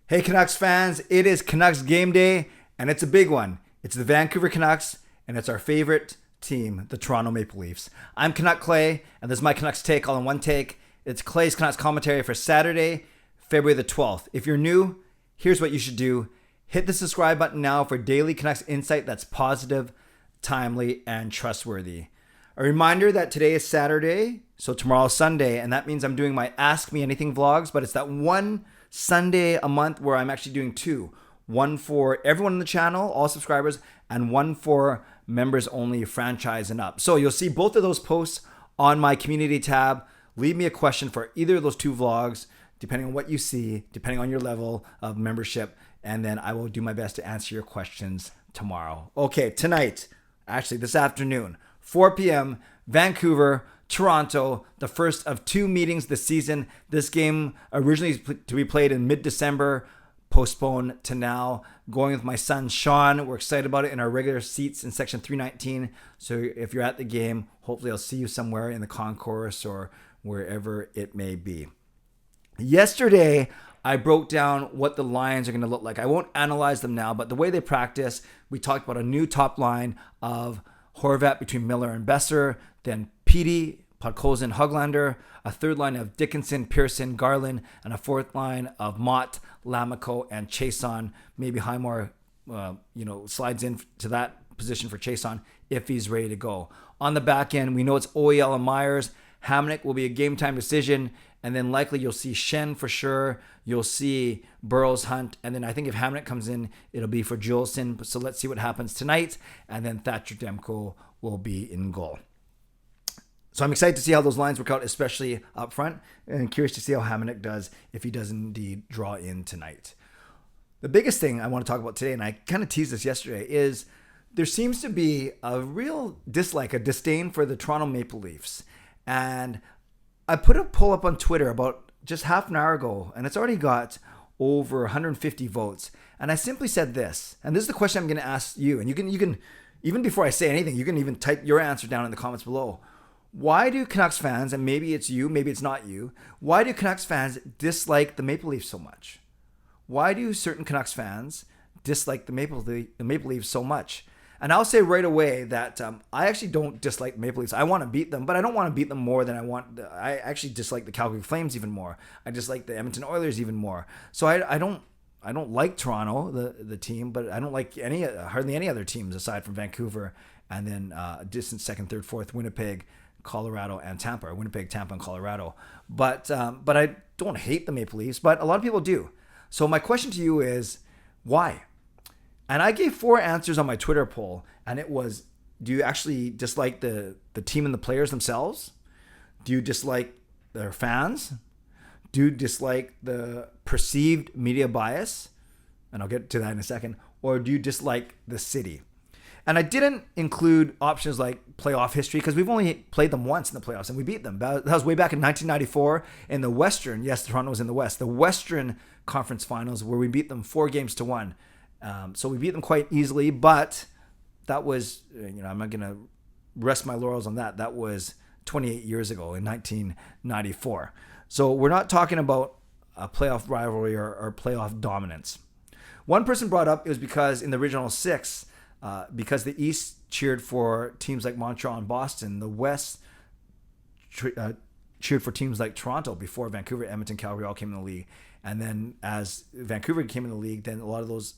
Hey Canucks fans, it is Canucks Game Day, and it's a big one. It's the Vancouver Canucks, and it's our favorite team, the Toronto Maple Leafs. I'm Canuck Clay, and this is my Canucks take all in one take. It's Clay's Canucks commentary for Saturday, February the 12th. If you're new, here's what you should do. Hit the subscribe button now for daily Canucks insight that's positive, timely, and trustworthy. A reminder that today is Saturday, so tomorrow's Sunday, and that means I'm doing my Ask Me Anything vlogs, but it's that one Sunday a month where I'm actually doing two. One for everyone on the channel, all subscribers, and one for members only, franchise and up. So you'll see both of those posts on my community tab. Leave me a question for either of those two vlogs, depending on what you see, depending on your level of membership, and then I will do my best to answer your questions tomorrow. Okay, tonight, actually this afternoon, 4 p.m., Vancouver, Toronto, the first of two meetings this season. This game originally to be played in mid-December, postponed to now. Going with my son Sean. We're excited about it in our regular seats in section 319. So if you're at the game, hopefully I'll see you somewhere in the concourse or wherever it may be. Yesterday, I broke down what the lines are going to look like. I won't analyze them now, but the way they practice, we talked about a new top line of Horvat between Miller and Besser, then Petey, Podkolzin, Höglander, a third line of Dickinson, Pearson, Garland, and a fourth line of Mott, Lamico, and Chason. Maybe Highmore, slides into that position for Chason if he's ready to go. On the back end, we know it's OEL and Myers. Hamonic will be a game time decision, and then likely you'll see Shen for sure. You'll see Burrows, Hunt, and then I think if Hamonic comes in, it'll be for Juleson. So let's see what happens tonight, and then Thatcher Demko will be in goal. So I'm excited to see how those lines work out, especially up front, and curious to see how Hamonic does if he does indeed draw in tonight. The biggest thing I want to talk about today, and I kind of teased this yesterday, is there seems to be a real dislike, a disdain for the Toronto Maple Leafs. And I put a poll up on Twitter about just half an hour ago, and it's already got over 150 votes. And I simply said this, and this is the question I'm going to ask you. And you can even before I say anything, you can even type your answer down in the comments below. Why do Canucks fans, and maybe it's you, maybe it's not you, why do Canucks fans dislike the Maple Leafs so much? Why do certain Canucks fans dislike the Maple Leafs so much? And I'll say right away that I actually don't dislike the Maple Leafs. I want to beat them, but I don't want to beat them more than I want. I actually dislike the Calgary Flames even more. I dislike the Edmonton Oilers even more. So I don't like Toronto, the team, but I don't like hardly any other teams aside from Vancouver and then distant second, third, fourth, Winnipeg, Colorado, and Tampa, or Winnipeg, Tampa, and Colorado. But I don't hate the Maple Leafs, but a lot of people do. So my question to you is, why? And I gave 4 answers on my Twitter poll, and it was, do you actually dislike the team and the players themselves? Do you dislike their fans? Do you dislike the perceived media bias? And I'll get to that in a second. Or do you dislike the city? And I didn't include options like playoff history because we've only played them once in the playoffs and we beat them. That was way back in 1994 in the Western. Yes, Toronto was in the West. The Western Conference Finals where we beat them 4-1. So we beat them quite easily, but that was, I'm not going to rest my laurels on that. That was 28 years ago in 1994. So we're not talking about a playoff rivalry or playoff dominance. One person brought up it was because in the original 6, because the East cheered for teams like Montreal and Boston, the West cheered for teams like Toronto before Vancouver, Edmonton, Calgary all came in the league. And then as Vancouver came in the league, then a lot of those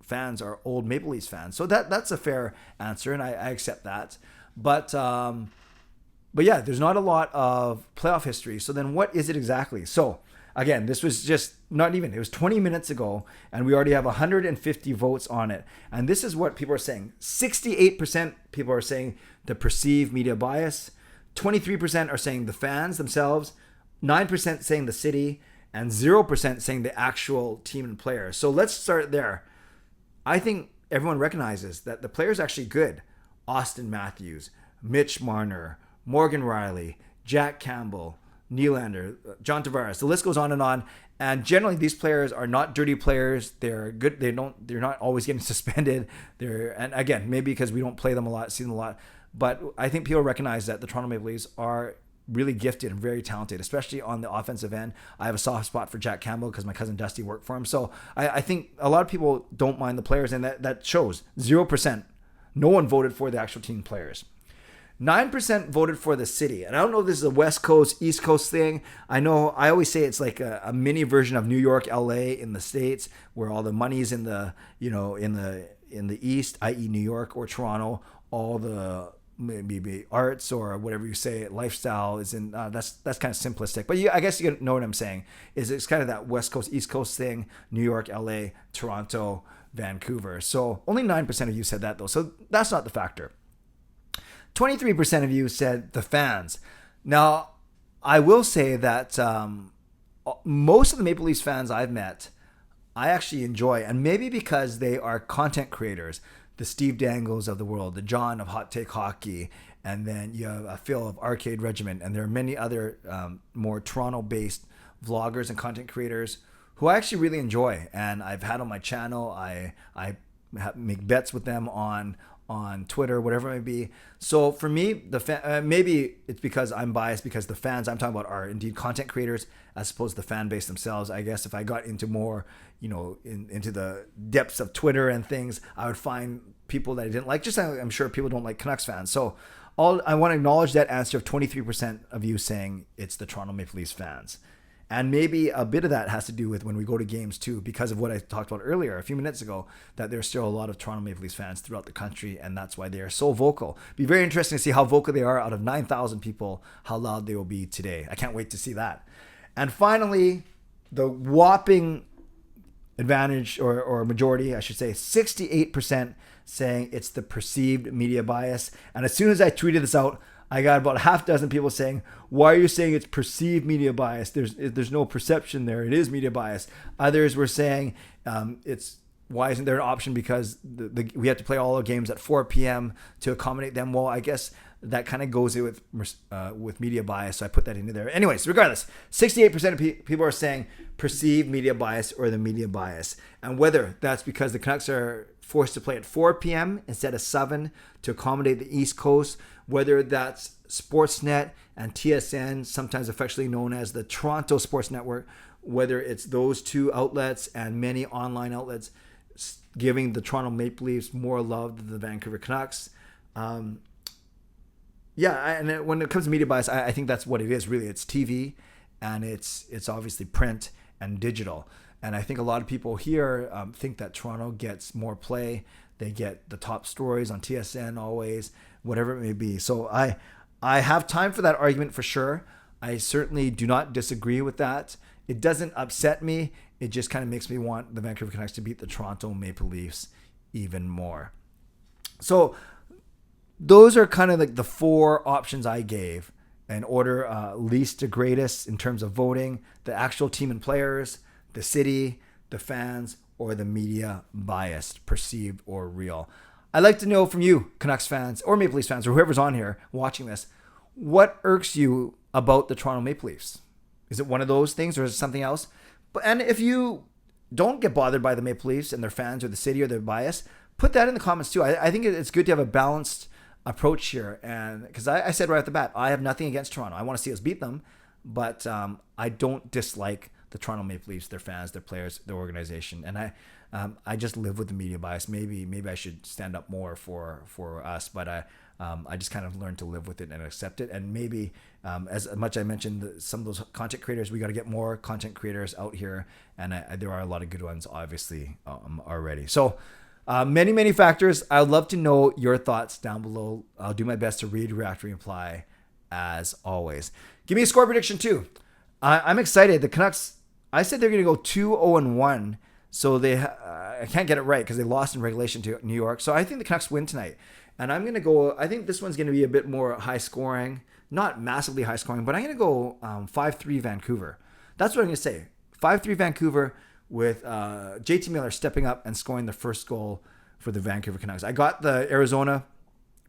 fans are old Maple Leafs fans. So that's a fair answer, and I accept that. But yeah, there's not a lot of playoff history. So then what is it exactly? So again, this was just it was 20 minutes ago, and we already have 150 votes on it. And this is what people are saying. 68% people are saying the perceived media bias. 23% are saying the fans themselves. 9% saying the city. And 0% saying the actual team and players. So let's start there. I think everyone recognizes that the players are actually good. Austin Matthews, Mitch Marner, Morgan Riley, Jack Campbell, Nylander, John Tavares. The list goes on. And generally, these players are not dirty players. They're good. They're not always getting suspended. And again, maybe because we don't play them a lot, see them a lot. But I think people recognize that the Toronto Maple Leafs are really gifted and very talented, especially on the offensive end. I have a soft spot for Jack Campbell because my cousin Dusty worked for him. So I think a lot of people don't mind the players, and that shows. 0%. No one voted for the actual team players. 9% voted for the city. And I don't know if this is a West Coast, East Coast thing. I know I always say it's like a mini version of New York, LA in the States, where all the money is in the, in the East, i.e. New York or Toronto. All the maybe arts or whatever you say, lifestyle is in, that's kind of simplistic. But I guess you know what I'm saying, is it's kind of that West Coast, East Coast thing, New York, LA, Toronto, Vancouver. So only 9% of you said that though. So that's not the factor. 23% of you said the fans. Now, I will say that most of the Maple Leafs fans I've met, I actually enjoy. And maybe because they are content creators, the Steve Dangles of the world, the John of Hot Take Hockey, and then you have a Phil of Arcade Regiment. And there are many other more Toronto-based vloggers and content creators who I actually really enjoy. And I've had on my channel. I make bets with them on Twitter, whatever it may be. So for me, maybe it's because I'm biased because the fans I'm talking about are indeed content creators as opposed to the fan base themselves. I guess if I got into more, into the depths of Twitter and things, I would find people that I didn't like. Just I'm sure people don't like Canucks fans. So I want to acknowledge that answer of 23% of you saying it's the Toronto Maple Leafs fans. And maybe a bit of that has to do with when we go to games too, because of what I talked about earlier, a few minutes ago, that there's still a lot of Toronto Maple Leafs fans throughout the country, and that's why they are so vocal. Be very interesting to see how vocal they are out of 9,000 people, how loud they will be today. I can't wait to see that. And finally, the whopping advantage or majority, I should say, 68% saying it's the perceived media bias. And as soon as I tweeted this out, I got about half dozen people saying, why are you saying it's perceived media bias? There's no perception there. It is media bias. Others were saying why isn't there an option because we have to play all our games at 4 p.m. to accommodate them? Well, I guess that kind of goes with media bias. So I put that into there. Anyways, regardless, 68% of people are saying perceived media bias or the media bias. And whether that's because the Canucks are forced to play at 4 p.m. instead of 7 to accommodate the East Coast, whether that's Sportsnet and TSN, sometimes affectionately known as the Toronto Sports Network, whether it's those two outlets and many online outlets giving the Toronto Maple Leafs more love than the Vancouver Canucks. And when it comes to media bias, I think that's what it is really. It's TV and it's obviously print and digital. And I think a lot of people here think that Toronto gets more play. They get the top stories on TSN always, whatever it may be. So I have time for that argument for sure. I certainly do not disagree with that. It doesn't upset me. It just kind of makes me want the Vancouver Canucks to beat the Toronto Maple Leafs even more. So those are kind of like the four options I gave in order, least to greatest in terms of voting: the actual team and players, the city, the fans, or the media biased, perceived or real. I'd like to know from you, Canucks fans or Maple Leafs fans or whoever's on here watching this, what irks you about the Toronto Maple Leafs? Is it one of those things or is it something else? And if you don't get bothered by the Maple Leafs and their fans or the city or their bias, put that in the comments too. I think it's good to have a balanced approach here. And because I said right off the bat, I have nothing against Toronto. I want to see us beat them, but I don't dislike the Toronto Maple Leafs, their fans, their players, their organization. And I just live with the media bias. Maybe I should stand up more for us, but I just kind of learned to live with it and accept it. And maybe as much I mentioned some of those content creators, we got to get more content creators out here, and there are a lot of good ones obviously already. So many factors. I'd love to know your thoughts down below. I'll do my best to read, react, reply as always. Give me a score prediction too. I'm excited. The Canucks, I said they're going to go 2-0-1. So I can't get it right because they lost in regulation to New York. So I think the Canucks win tonight. And I'm going to go, I think this one's going to be a bit more high scoring. Not massively high scoring, but I'm going to go 5-3 Vancouver. That's what I'm going to say. 5-3 Vancouver with JT Miller stepping up and scoring the first goal for the Vancouver Canucks. I got the Arizona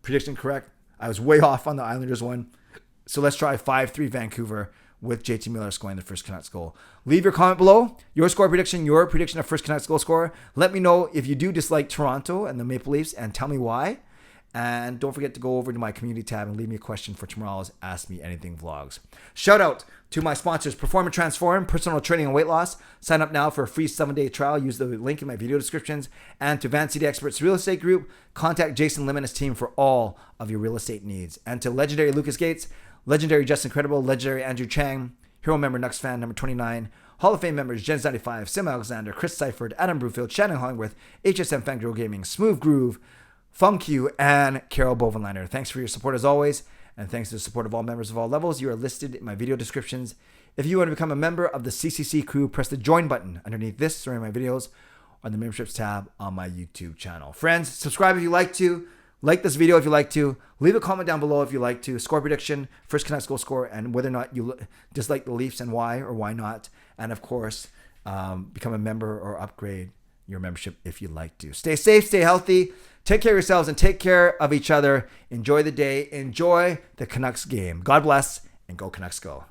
prediction correct. I was way off on the Islanders one. So let's try 5-3 Vancouver with JT Miller scoring the first Canucks goal. Leave your comment below. Your score prediction, your prediction of first Canucks goal scorer. Let me know if you do dislike Toronto and the Maple Leafs and tell me why. And don't forget to go over to my community tab and leave me a question for tomorrow's Ask Me Anything vlogs. Shout out to my sponsors, Perform and Transform, personal training and weight loss. Sign up now for a free 7-day trial. Use the link in my video descriptions. And to Van City Experts Real Estate Group, contact Jason Lim and his team for all of your real estate needs. And to legendary Lucas Gates, legendary Justin Credible, legendary Andrew Chang, hero member nucksfan number 29, Hall of Fame members Jens95, Sim Alexander, Chris Seifert, Adam Brewfield, Shannon Hollingworth, HSM Fangirl Gaming, Smooth Groove, Funk You, and Carol Bovenlander. Thanks for your support as always, and thanks to the support of all members of all levels. You are listed in my video descriptions. If you want to become a member of the CCC Crew, press the join button underneath this or in my videos or the memberships tab on my YouTube channel. Friends, subscribe if you like to. Like this video if you like to. Leave a comment down below if you like to. Score prediction, first Canucks goal score, and whether or not you dislike the Leafs and why or why not. And of course, become a member or upgrade your membership if you'd like to. Stay safe, stay healthy, take care of yourselves, and take care of each other. Enjoy the day. Enjoy the Canucks game. God bless, and go Canucks go.